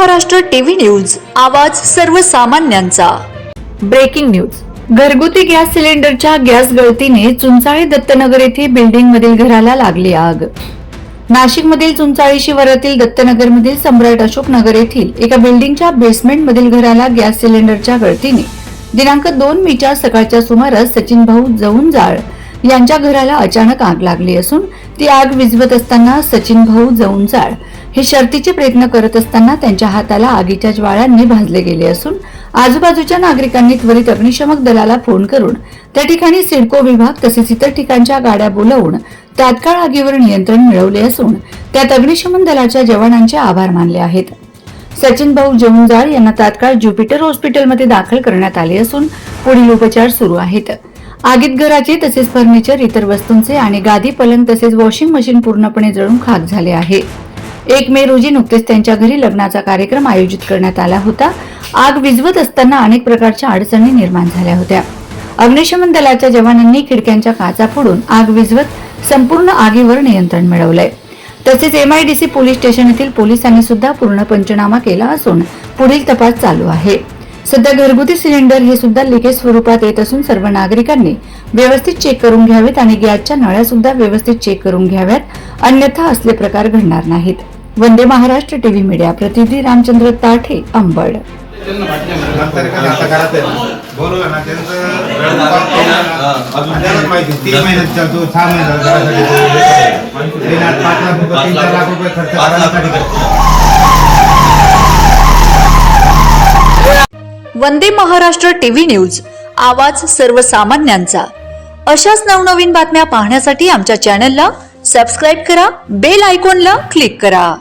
Maharashtra TV news, आवाज सर्वसामान्यांचा। Breaking news. घरगुती गॅस सिलेंडरच्या गॅस गळतीने चुंचाळी दत्तनगर येथे बिल्डिंग मधील घराला लागली आग। नाशिक मधील चुंचाळी शिवारातील दत्तनगर मधील सम्राट अशोक नगर येथील एका बिल्डिंगच्या बेसमेंट मधील घराला गॅस सिलेंडरच्या गळतीने दिनांक 2 मेच्या सकाळच्या सुमारास सचिन भाऊ जऊंजाळ यांच्या घराला अचानक आग लागली असून ती आग विझवत असताना सचिन भाऊ जऊंजाळ हे शर्थीचे प्रयत्न करत असताना त्यांच्या हाताला आगीच्या ज्वाळांनी भाजले गेले असून आजूबाजूच्या नागरिकांनी त्वरित अग्निशमक दलाला फोन करून त्या ठिकाणी सिडको विभाग तसेच इतर ठिकाणच्या गाड्या बोलावून तात्काळ आगीवर नियंत्रण मिळवले असून त्यात अग्निशमन दलाच्या जवानांचे आभार मानले आहेत। सचिन भाऊ जऊंजाळ यांना तात्काळ ज्युपिटर हॉस्पिटलमध्ये दाखल करण्यात आले असून पुढील उपचार सुरू आहेत। आगीत घराचे तसेच फर्निचर, इतर वस्तूंचे आणि गादी, पलंग तसेच वॉशिंग मशीन पूर्णपणे जळून खाक झाले आहे। 1 मे रोजी नुकतेच त्यांच्या घरी लग्नाचा कार्यक्रम आयोजित करण्यात आला होता। आग विझवत असताना अनेक प्रकारच्या अडचणी निर्माण झाल्या होत्या। अग्निशमन दलाच्या जवानांनी खिडक्यांच्या काचा फोडून आग विझवत संपूर्ण आगीवर नियंत्रण मिळवलंय। तसेच MIDC पोलीस स्टेशन येथील पोलिसांनी सुद्धा पूर्ण पंचनामा केला असून पुढील तपास चालू आहे। सध्या घरगुती सिलेंडर हे सुद्धा लिकेज स्वरूपात येत असून सर्व नागरिकांनी व्यवस्थित चेक करून घ्यावेत आणि गॅसच्या नळ्या सुद्धा व्यवस्थित चेक करून घ्याव्यात, अन्यथा असले प्रकार घडणार नाहीत। वंदे महाराष्ट्र टीव्ही मीडिया प्रतिनिधी रामचंद्र ताठे, अंबड। वंदे महाराष्ट्र टीव्ही न्यूज, आवाज सर्वसामान्यांचा। अशाच नवनवीन बातम्या पाहण्यासाठी आमच्या चॅनलला सबस्क्राइब करा, बेल आयकॉनला क्लिक करा।